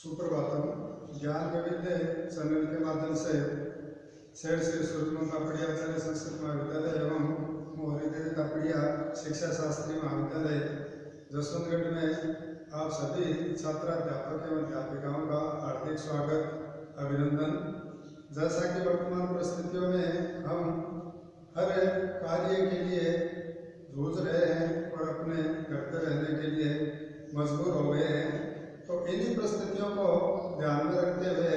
सुप्रभातम। ज्ञान वैविध्य चैनल के माध्यम से शहर श्री सूरजमल तापड़िया आचार्य संस्कृत महाविद्यालय एवं मोहरी देवी तापड़िया शिक्षा शास्त्री महाविद्यालय जसवंतगढ़ में आप सभी छात्राध्यापक एवं अध्यापिकाओं का हार्दिक स्वागत अभिनंदन। जैसा कि वर्तमान परिस्थितियों में हम हर कार्य के लिए जूझ रहे हैं और अपने घर पर रहने के लिए मजबूर हो गए हैं, तो इन्हीं परिस्थितियों को ध्यान में रखते हुए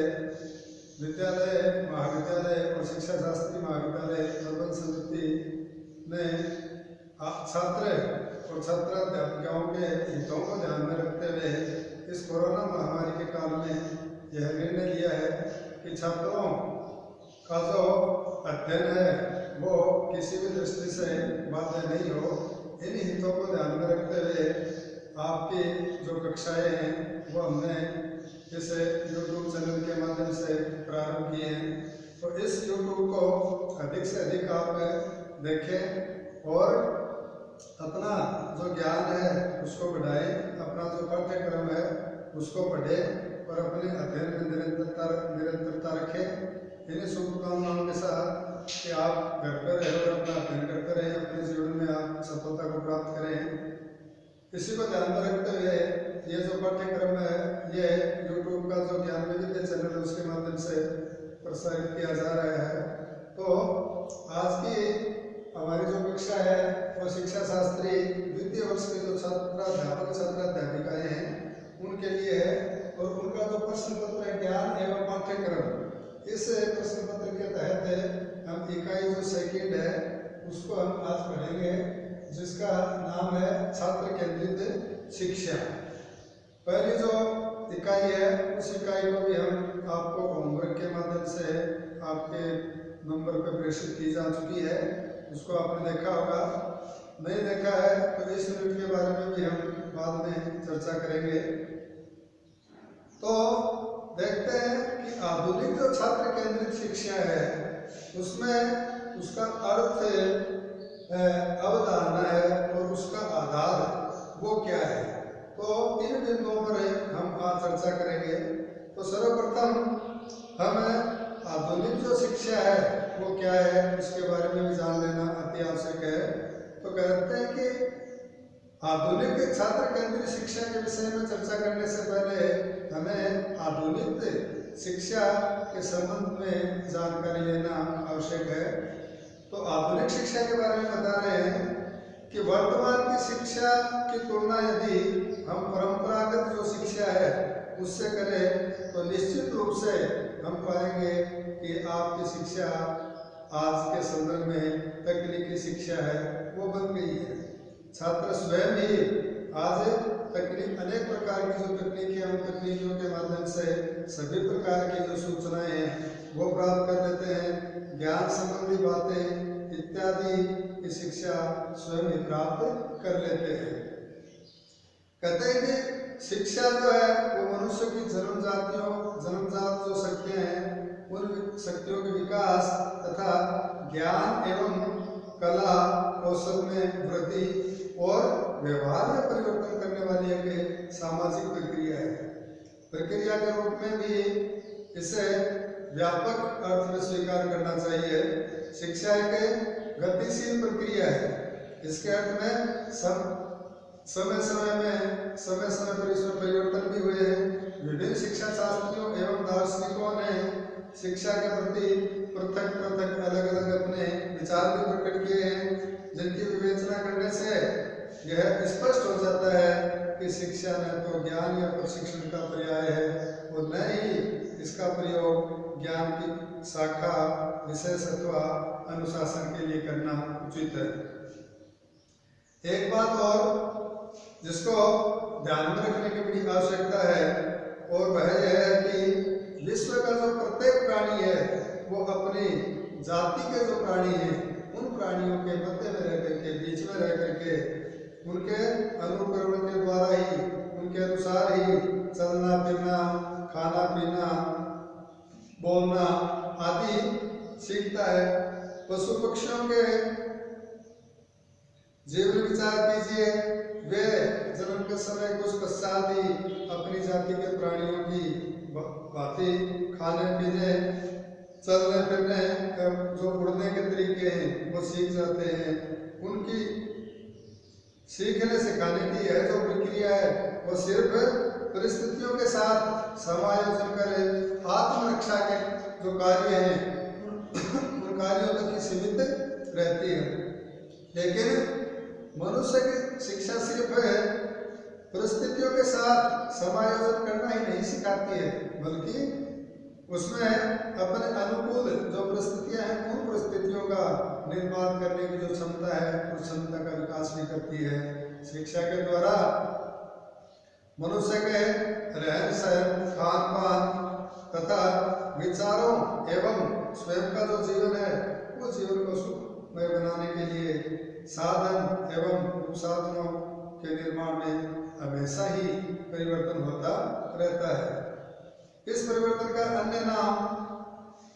विद्यालय, महाविद्यालय और शिक्षा शास्त्री महाविद्यालय प्रबंध समिति ने छात्र और छात्राध्यापिकाओं के हितों को ध्यान में रखते हुए इस कोरोना महामारी के काल में यह निर्णय लिया है कि छात्रों का जो अध्ययन है वो किसी भी दृष्टि से बाध्य नहीं हो। इन हितों को ध्यान में रखते हुए आपकी जो कक्षाएं हैं वो हमने इस YouTube चैनल के माध्यम से प्रारंभ किए हैं। तो इस YouTube को अधिक से अधिक आप देखें और अपना जो ज्ञान है उसको बढ़ाएं, अपना जो पाठ्यक्रम है उसको पढ़ें और अपने अध्ययन में निरंतरता रखें। इन्हीं शुभकामनाओं के साथ कि आप घर पर रहे और अपना अध्ययन करते रहें, अपने जीवन में आप सफलता को प्राप्त करें। इसी को ध्यान में रखते हुए ये जो पाठ्यक्रम है ये YouTube का जो ज्ञान वैविध्य चैनल है उसके माध्यम से प्रसारित किया जा रहा है। तो आज की हमारी जो कक्षा है वो शिक्षा शास्त्री द्वितीय वर्ष के जो छात्राध्यापक छात्राध्यापिकाएं हैं उनके लिए है और उनका जो प्रश्न पत्र है ज्ञान एवं पाठ्यक्रम, इस प्रश्न पत्र के तहत हम इकाई जो सेकंड है उसको हम आज पढ़ेंगे, जिसका नाम है छात्र केंद्रित शिक्षा। पहली जो इकाई है उस इकाई को भी हम आपको होमवर्क के माध्यम से आपके नंबर पर प्रेषित की जा चुकी है, उसको आपने देखा होगा। नहीं देखा है तो इस यूनिट के बारे में भी हम बाद में चर्चा करेंगे। तो देखते हैं कि आधुनिक जो छात्र केंद्रित शिक्षा है उसमें उसका अर्थ अवधारणा है और उसका आधार वो क्या है। तो इन बिंदुओं पर हम आज चर्चा करेंगे। तो सर्वप्रथम हम आधुनिक जो शिक्षा है वो क्या है उसके बारे में भी जान लेना अति आवश्यक है। तो कहते हैं कि आधुनिक छात्र केंद्रित शिक्षा के विषय में चर्चा करने से पहले हमें आधुनिक शिक्षा के संबंध में जानकारी लेना आवश्यक है। तो आधुनिक शिक्षा के बारे में बता रहे हैं कि वर्तमान की शिक्षा की तुलना यदि हम परंपरागत जो शिक्षा है उससे करें तो निश्चित रूप से हम पाएंगे कि आपकी शिक्षा आज के संदर्भ में तकनीकी शिक्षा है वो बन गई है। छात्र स्वयं ही आज अनेक प्रकार की जो तकनीकियों के माध्यम से सभी प्रकार की जो सूचनाएं हैं वो प्राप्त कर लेते हैं। ज्ञान संबंधी बातें इत्यादि की शिक्षा स्वयं ही प्राप्त कर लेते हैं। कहते हैं कि शिक्षा जो है वो मनुष्य की जन्मजात जो शक्तियां हैं उन शक्तियों के विकास तथा ज्ञान एवं कला कौशल में वृद्धि और व्यवहार में परिवर्तन करने वाली एक सामाजिक प्रक्रिया के रूप में भी इसे व्यापक अर्थ में स्वीकार करना चाहिए। शिक्षा एक गतिशील प्रक्रिया है। इसके अर्थ में समय समय पर इसमें परिवर्तन भी हुए हैं। विभिन्न शिक्षा शास्त्रियों एवं दार्शनिकों ने शिक्षा के प्रति पृथक अलग अपने विचार भी प्रकट किए हैं, जिनकी विवेचना करने से यह स्पष्ट हो जाता है कि शिक्षा न तो ज्ञान या प्रशिक्षण का पर्याय है और न ही इसका प्रयोग ज्ञान की शाखा विशेष अथवा अनुशासन के लिए करना उचित है। एक बात और जिसको ध्यान में रखने की बड़ी आवश्यकता है और वह यह है कि विश्व का जो प्रत्येक प्राणी है वो अपनी जाति के जो प्राणी हैं उन प्राणियों के मध्य में रह करके बीच में रह करके उनके अनुकरण के द्वारा ही उनके अनुसार ही चलना फिरना, खाना पीना, बोलना आदि सीखता है। पशु पक्षियों के जीवन विचार कीजिए, वे जन्म के समय कुछ पश्चात ही अपनी जाति के प्राणियों की भांति खाने पीने, चलने फिरने, जो उड़ने के तरीके हैं वो सीख जाते हैं। उनकी सीखने सिखाने की यह जो प्रक्रिया है वो सिर्फ परिस्थितियों के साथ समायोजन करे, आत्मरक्षा के जो कार्य हैं उन कार्यों तक ही सीमित रहती है। लेकिन मनुष्य की शिक्षा सिर्फ परिस्थितियों के साथ समायोजन करना ही नहीं सिखाती है, बल्कि उसमें अपने अनुकूल जो परिस्थितियां हैं उन परिस्थितियों का निर्माण करने की जो क्षमता है उस क्षमता का विकास भी करती है। शिक्षा के द्वारा मनुष्य के रहन सहन, खान पान तथा विचारों एवं स्वयं का जो जीवन है वो जीवन को सुखमय बनाने के लिए साधन एवं उपसाधनों के निर्माण में हमेशा ही परिवर्तन होता रहता है। इस परिवर्तन का अन्य नाम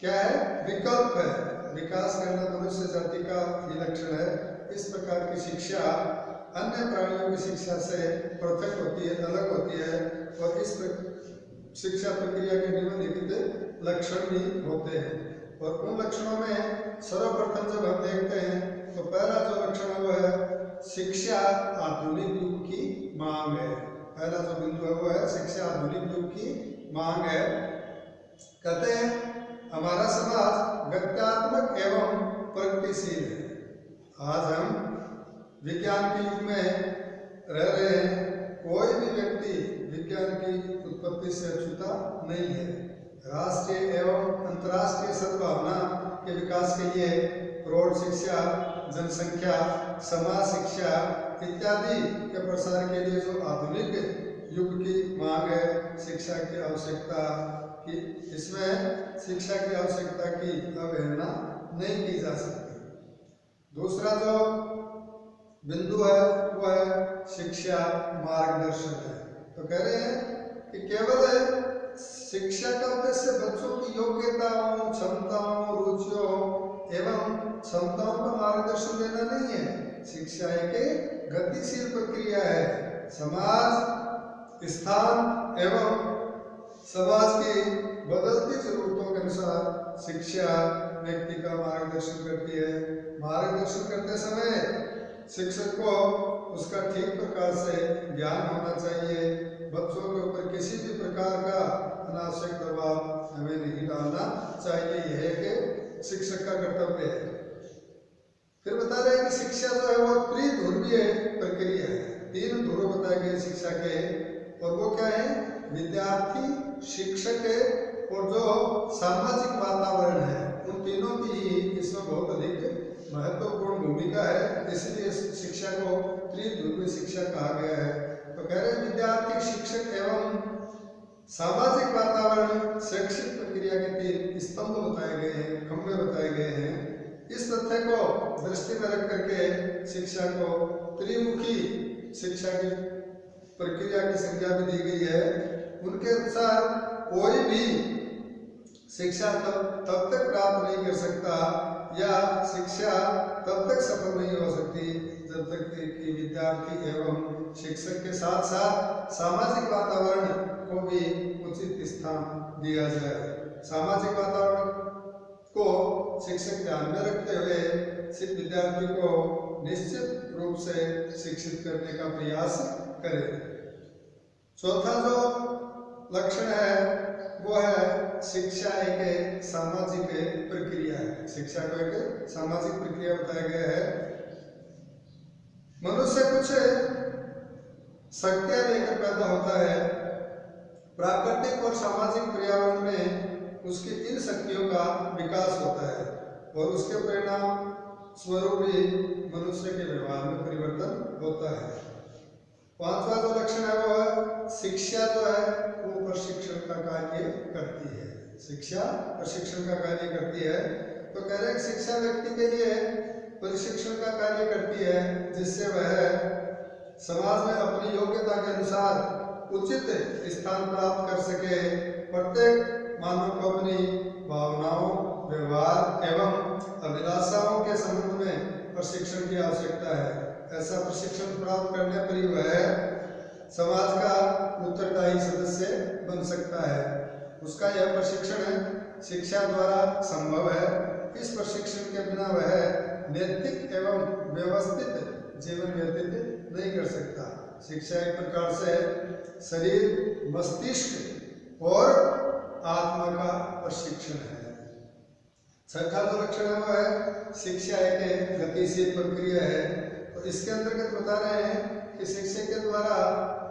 क्या है? विकल्प है। विकास करना मनुष्य जाति का ही लक्षण है। इस प्रकार की शिक्षा अन्य प्राणियों की शिक्षा से पृथक होती है, अलग होती है, और इस शिक्षा प्रक्रिया के निम्नलिखित लक्षण भी होते हैं। और उन लक्षणों में सर्वप्रथम जब हम देखते हैं तो पहला जो लक्षण है वो है शिक्षा आधुनिक युग की मांग है। पहला जो बिंदु है वो है शिक्षा आधुनिक युग की मांग है। कहते हैं हमारा समाज गत्यात्मक एवं प्रगतिशील है। आज हम विज्ञान के युग में रह रहे हैं। कोई भी व्यक्ति विज्ञान की उत्पत्ति से अछूता नहीं है। राष्ट्रीय एवं अंतर्राष्ट्रीय सद्भावना के विकास के लिए प्रौढ़ शिक्षा, जनसंख्या, समाज शिक्षा इत्यादि के प्रसार के लिए जो आधुनिक युग की मांग है, शिक्षा की आवश्यकता की, इसमें शिक्षा की आवश्यकता की अवहेलना नहीं की जा सकती। दूसरा जो बिंदु है वो है शिक्षा मार्गदर्शन है। तो कह रहे हैं कि केवल शिक्षा का उद्देश्य बच्चों की योग्यताओं, क्षमताओं, रुचियों एवं क्षमताओं का मार्गदर्शन देना नहीं है। शिक्षा एक गतिशील प्रक्रिया है। समाज, स्थान एवं समाज की बदलती जरूरतों के अनुसार शिक्षा व्यक्ति का मार्गदर्शन करती है। मार्गदर्शन करते समय शिक्षक को उसका ठीक प्रकार से ज्ञान होना चाहिए। बच्चों के ऊपर किसी भी प्रकार का अनावश्यक दबाव हमें नहीं डालना चाहिए। यह एक शिक्षक का कर्तव्य है। फिर बता रहे हैं कि शिक्षा जो है वो त्रिध्रुवीय प्रक्रिया है। 3 ध्रुव बताए गए शिक्षा के, और वो क्या है? विद्यार्थी, शिक्षक और जो सामाजिक वातावरण है। उन तीनों की ही इसमें बहुत अधिक महत्वपूर्ण भूमिका है, इसलिए शिक्षा को त्रिध्रुवीय शिक्षा कहा गया है। तो कह रहे हैं विद्यार्थी, शिक्षक एवं सामाजिक वातावरण शैक्षिक प्रक्रिया के 3 स्तंभ बताए गए हैं, खंभे बताए गए हैं। इस तथ्य को दृष्टि में रख करके शिक्षा को त्रिमुखी शिक्षा की प्रक्रिया की संज्ञा भी दी गई है। उनके अनुसार कोई भी शिक्षा तब तक प्राप्त नहीं कर सकता या शिक्षा तब तक सफल नहीं हो सकती जब तक कि विद्यार्थी एवं शिक्षक के साथ साथ सामाजिक वातावरण को भी उचित स्थान दिया जाए। सामाजिक वातावरण को शिक्षक ध्यान में रखते हुए विद्यार्थी को निश्चित रूप से शिक्षित करने का प्रयास करें। चौथा जो लक्षण है वो है शिक्षा एक सामाजिक प्रक्रिया है। शिक्षा को एक सामाजिक प्रक्रिया बताया गया है। मनुष्य कुछ शक्तियां लेकर पैदा होता है। प्राकृतिक और सामाजिक पर्यावरण में उसकी इन शक्तियों का विकास होता है और उसके परिणाम स्वरूप ही मनुष्य के व्यवहार में परिवर्तन होता है। 5वां जो लक्षण है वो है शिक्षा जो है वो प्रशिक्षण का कार्य करती है। शिक्षा प्रशिक्षण का कार्य करती है। तो कह रहे हैं शिक्षा व्यक्ति के लिए प्रशिक्षण का कार्य करती है, जिससे वह समाज में अपनी योग्यता के अनुसार उचित स्थान प्राप्त कर सके। प्रत्येक मानव को अपनी भावनाओं, व्यवहार एवं अभिलाषाओं के संबंध में प्रशिक्षण की आवश्यकता है। ऐसा प्रशिक्षण प्राप्त करने पर ही वह समाज का उत्तरदायी सदस्य बन सकता है। उसका यह प्रशिक्षण शिक्षा द्वारा संभव है। इस प्रशिक्षण के बिना वह नैतिक एवं व्यवस्थित जीवन व्यतीत नहीं कर सकता। शिक्षा एक प्रकार से शरीर, मस्तिष्क और आत्मा का प्रशिक्षण है। छठा जो लक्षण है वो है शिक्षा एक गतिशील प्रक्रिया है। तो इसके अंतर्गत बता रहे हैं कि शिक्षा के द्वारा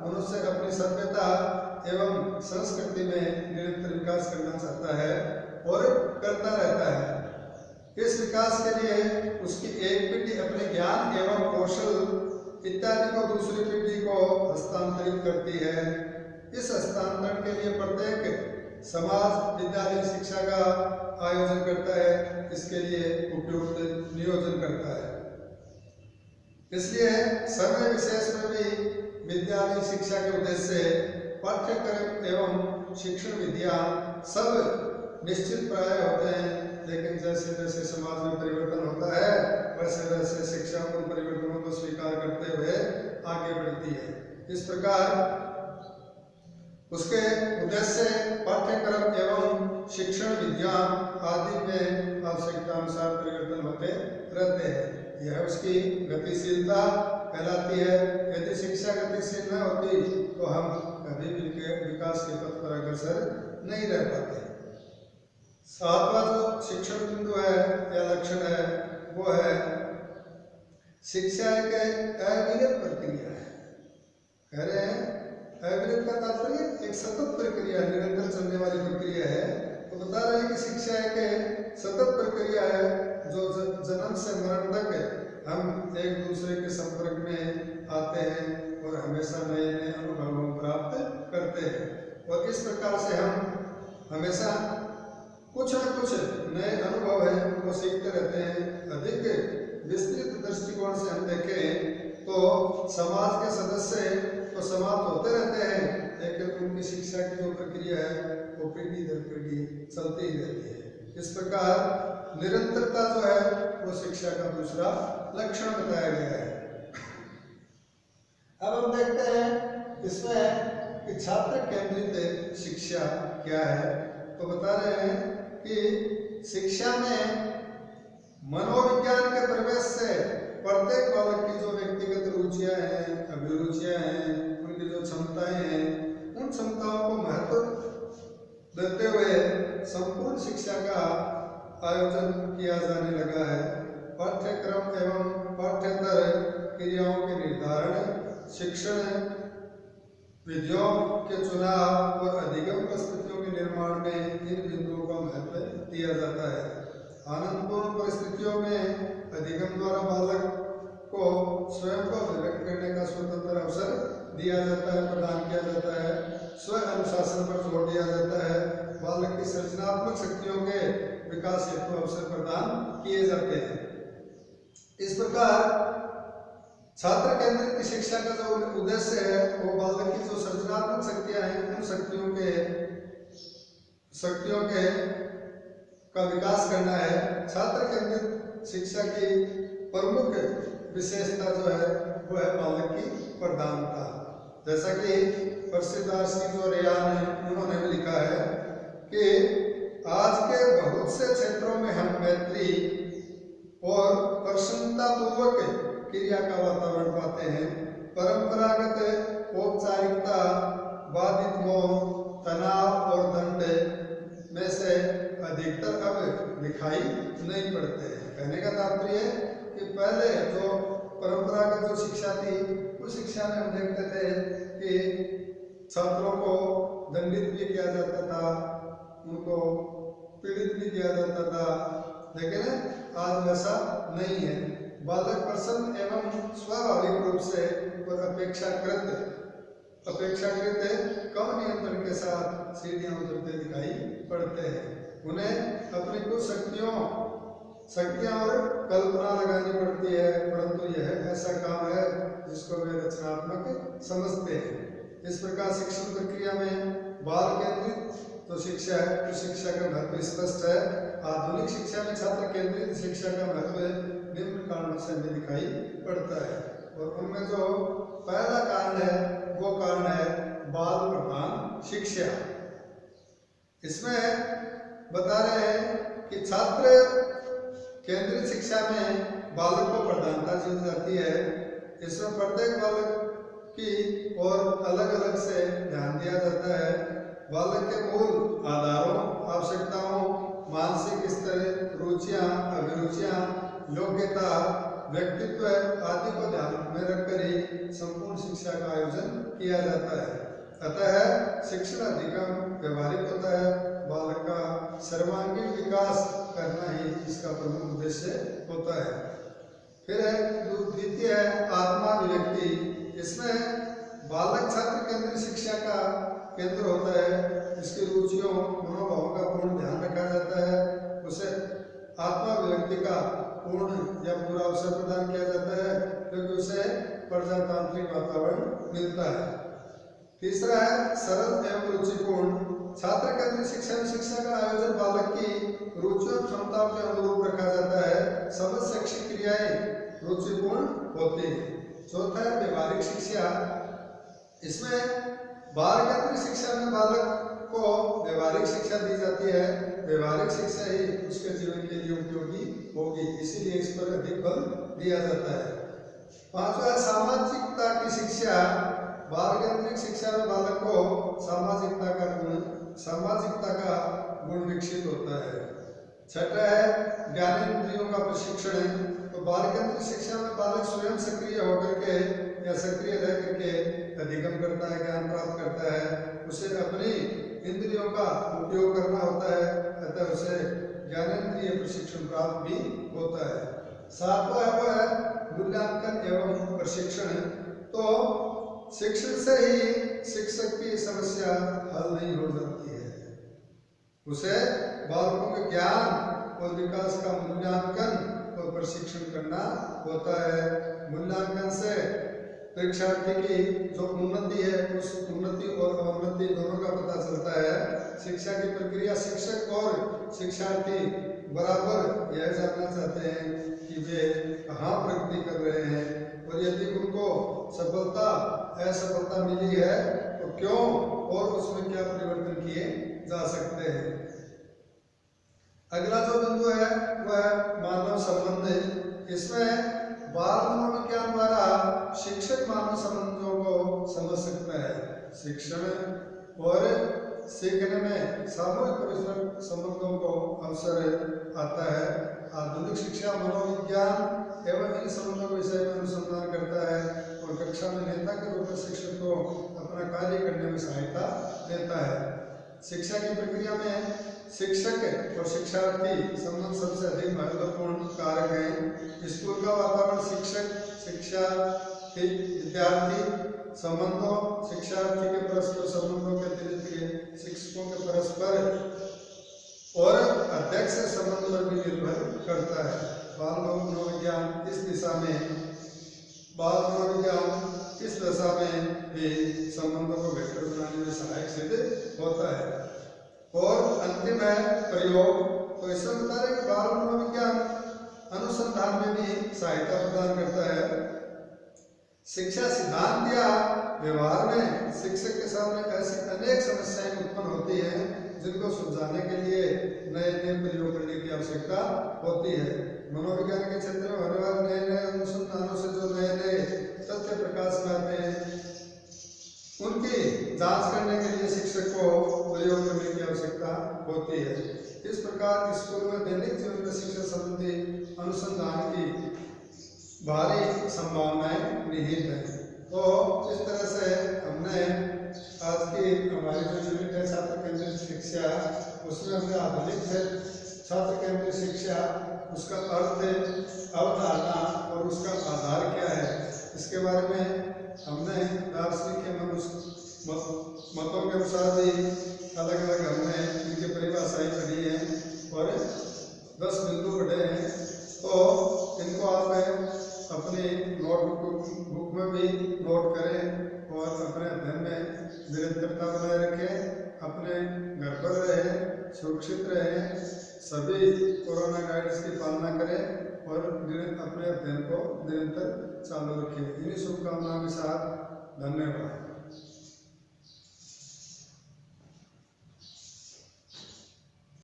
मनुष्य अपनी सभ्यता एवं संस्कृति में निरंतर विकास करना चाहता है और करता रहता है। इस विकास के लिए उसकी एक पीढ़ी अपने ज्ञान एवं कौशल इत्यादि को दूसरी पीढ़ी को हस्तांतरित करती है। इस हस्तांतरण के लिए प्रत्येक समाज विद्यालय शिक्षा का आयोजन करता है, इसके लिए उपयुक्त नियोजन करता है। इसलिए समय विशेष में भी विद्यालय शिक्षा के उद्देश्य से पाठ्यक्रम एवं शिक्षण विधियां सब निश्चित प्राय होते हैं, लेकिन जैसे जैसे समाज में परिवर्तन होता है वैसे वैसे शिक्षा उन परिवर्तनों को स्वीकार करते हुए आगे बढ़ती है। इस प्रकार उसके उद्देश्य पाठ्यक्रम एवं शिक्षण विज्ञान आदि में आवश्यकता अनुसार परिवर्तन होते रहते हैं। यह उसकी गतिशीलता कहलाती है। यदि शिक्षा गतिशील न होती तो हम कभी भी विकास के पथ पर अग्रसर नहीं रह पाते। सातवां जो शिक्षण बिंदु है या लक्षण है वो है शिक्षा एक अविरत प्रक्रिया है। कह रहे हैं अविरत का तात्पर्य एक सतत प्रक्रिया, निरंतर चलने वाली प्रक्रिया है। तो बता रहे हैं कि शिक्षा एक सतत प्रक्रिया है जो जन्म से मरण तक हम एक दूसरे के संपर्क में आते हैं और हमेशा नए नए अनुभवों प्राप्त करते हैं। और इस प्रकार से हम हमेशा कुछ न कुछ नए अनुभव हैं उनको सीखते रहते हैं। अधिक विस्तृत दृष्टिकोण से हम देखें तो समाज के सदस्य तो समाप्त होते रहते हैं, लेकिन उनकी शिक्षा की जो प्रक्रिया है वो पीढ़ी दर पीढ़ी चलती ही रहती है। इस प्रकार निरंतरता जो है वो शिक्षा का दूसरा लक्षण बताया गया है। अब हम देखते हैं इसमें कि छात्र केंद्रित शिक्षा क्या है। तो बता रहे हैं कि शिक्षा में मनोविज्ञान के प्रवेश से प्रत्येक बालक की जो व्यक्तिगत रुचियां हैं, अभिरुचियां हैं, उनकी जो क्षमताएं हैं, उन क्षमताओं को महत्व देते हुए संपूर्ण शिक्षा का आयोजन किया जाने लगा है। पाठ्यक्रम एवं पाठ्येतर क्रियाओं के निर्धारण, शिक्षण विधियों के चुनाव और अधिगम परिस्थितियों के निर्माण में इन बिंदुओं का महत्व दिया जाता है। आनंदपूर्ण परिस्थितियों में अधिगम द्वारा बालक को स्वयं को अभिव्यक्त करने का स्वतंत्र अवसर दिया जाता है, प्रदान किया जाता है। स्व अनुशासन पर जोर दिया जाता है। बालक की सृजनात्मक शक्तियों के विकास हेतु अवसर प्रदान किए जाते हैं। इस प्रकार छात्र केंद्रित शिक्षा का जो उद्देश्य है वो बालक की जो सृजनात्मक शक्तियां हैं उन शक्तियों के का विकास करना है। छात्र केंद्रित शिक्षा की प्रमुख विशेषता जो है वो है बालक की प्रधानता। जैसा कि प्रसिद्ध दार्शनिक जो रेयान है उन्होंने भी लिखा है कि आज के बहुत से क्षेत्रों में हम मैत्री और प्रसन्नतापूर्वक क्रिया का वातावरण पाते हैं। परंपरागत औपचारिकता, बाधित मोह, तनाव और दंड में से अधिकतर अब दिखाई नहीं पड़ते हैं। कहने का तात्पर्य है कि पहले जो परंपरागत जो शिक्षा थी उस शिक्षा में हम देखते थे कि छात्रों को दंडित भी किया जाता था, उनको पीड़ित भी किया जाता था, लेकिन आज वैसा नहीं है। बालक प्रसन्न एवं स्वाभाविक रूप से और अपेक्षाकृत कम नियंत्रण के साथ सीढ़ियां उतरते दिखाई पड़ते हैं। उन्हें अपनी कुछ शक्तियां और कल्पना लगानी पड़ती है, परंतु यह ऐसा काम है जिसको वे रचनात्मक समझते हैं। इस प्रकार शिक्षण प्रक्रिया में बाल केंद्रित तो शिक्षा है, तो शिक्षा का महत्व स्पष्ट है। आधुनिक शिक्षा में छात्र केंद्रित शिक्षा का महत्व निम्न कारणों से हमें दिखाई पड़ता है, और उनमें जो पहला कारण है वो कारण इसमें बता रहे हैं कि छात्र केंद्रीय शिक्षा में बालक को प्रधानता दी जाती है। इसमें प्रत्येक बालक की और अलग अलग से ध्यान दिया जाता है। बालक के मूल आधारों, आवश्यकताओं, मानसिक स्तर, रुचियां, अभिरुचियां, योग्यता, व्यक्तित्व आदि को ध्यान में रखकर ही संपूर्ण शिक्षा का आयोजन किया जाता है। अतः शिक्षण अधिगम व्यवहारिक होता है। बालक का सर्वांगीण विकास करना ही इसका प्रमुख उद्देश्य होता है। फिर द्वितीय है आत्माभिव्यक्ति। इसमें बालक छात्र केंद्रीय शिक्षा का केंद्र होता है। इसकी रुचियों, मनोभावों का पूर्ण ध्यान रखा जाता है। उसे आत्माभिव्यक्ति का पूर्ण या पूरा अवसर प्रदान किया जाता है, क्योंकि उसे प्रजातांत्रिक वातावरण मिलता है। तीसरा है सरल एवं रुचिपूर्ण। छात्र केंद्रीय शिक्षा में शिक्षा का आयोजन बालक की रुचियों और क्षमताओं के अनुरूप रखा जाता है। समस्त शैक्षिक क्रियाएं रुचिपूर्ण होती है। चौथा है व्यवहारिक शिक्षा। इसमें बाल केंद्रीय शिक्षा में बालक को व्यवहारिक शिक्षा दी जाती है। व्यवहारिक शिक्षा ही उसके जीवन के लिए उपयोगी होगी, इसीलिए इस पर अधिक बल दिया जाता है। पांचवा सामाजिकता की शिक्षा। बाल केंद्रित शिक्षा में बालक को सामाजिकता का गुण विकसित होता है। छठा है ज्ञानेंद्रियों का प्रशिक्षण। तो बाल केंद्रित शिक्षा में बालक स्वयं सक्रिय होकर के या सक्रिय रह करके अधिगम करता है, ज्ञान प्राप्त करता है। उसे अपनी इंद्रियों का उपयोग करना होता है, अतः उसे ज्ञानेंद्रिय प्रशिक्षण प्राप्त भी होता है। सातवां है वह है मूल्यांकन एवं प्रशिक्षण। तो शिक्षण से ही शिक्षक की समस्या हल नहीं हो जाती है। उसे बालकों के ज्ञान और विकास का मूल्यांकन और प्रशिक्षण करना होता है। मूल्यांकन से परीक्षार्थी की जो उन्नति है, उस उन्नति और अवनति दोनों का पता चलता है। शिक्षा की प्रक्रिया शिक्षक और शिक्षार्थी बराबर यह जानना चाहते हैं कि वे कहाँ प्रगति कर रहे हैं, और यदि उनको सफलता असफलता मिली है तो क्यों, और उसमें क्या परिवर्तन किए जा सकते हैं। अगला जो बिंदु है वह मानव संबंध। इसमें बाल मनोविज्ञान द्वारा शिक्षक मानव संबंधों को समझ सकता है। शिक्षण और सीखने में सामूहिक परस्पर संबंधों को अवसर आता है। आधुनिक शिक्षा मनोविज्ञान एवं इन संबंधों के विषय में अनुसंधान करता है और कक्षा में नेता के रूप में शिक्षक को अपना कार्य करने में सहायता देता है। शिक्षा की प्रक्रिया में शिक्षक और शिक्षार्थी संबंध सबसे अधिक महत्वपूर्ण कारक है। स्कूल का वातावरण शिक्षक, शिक्षार्थी, विद्यार्थी संबंधों, शिक्षार्थी के परस्पर संबंधों के अतिरिक्त शिक्षकों के परस्पर और अध्यक्ष संबंध पर भी निर्भर करता है। बाल मनोविज्ञान इस दिशा में भी संबंधों को बेहतर बनाने में सहायक सिद्ध होता है। और अंतिम है प्रयोग। तो इसमें बता रहे कि बाल मनोविज्ञान अनुसंधान में भी सहायता प्रदान करता है। शिक्षा सिद्धांत या व्यवहार में शिक्षक के सामने ऐसी अनेक समस्याएं उत्पन्न होती हैं जिनको सुलझाने के लिए नए नए प्रयोग करने की आवश्यकता होती है। मनोविज्ञान के क्षेत्र में होने वाले नए नए अनुसंधानों से जो नए नए तथ्य प्रकाश में आते हैं, उनकी जांच करने के लिए शिक्षक को प्रयोग करने की आवश्यकता होती है। इस प्रकार स्कूल में दैनिक जीवन में शिक्षा संबंधी अनुसंधान की भारी संभावनाएं निहित हैं। तो इस तरह से हमने आज की हमारी जो यूनिट है छात्र केंद्रित शिक्षा, उसमें हमने आधुनिक छात्र केंद्रित शिक्षा, उसका अर्थ, अवधारणा और उसका आधार क्या है, इसके बारे में हमने दार्शनिक के मतों के अनुसार भी अलग अलग हमने इनकी परिभाषाएं पढ़ी हैं और 10 बिंदु पढ़े हैं। तो इनको आप अपनी नोटबुक में भी नोट करें और अपने अध्ययन में निरंतरता बनाए रखें। अपने घर पर रहें, सुरक्षित रहें, सभी कोरोना गाइड्स की पालना करें और अपने अध्ययन को निरंतर चालू रखें। इन्हीं शुभकामनाओं के साथ धन्यवाद।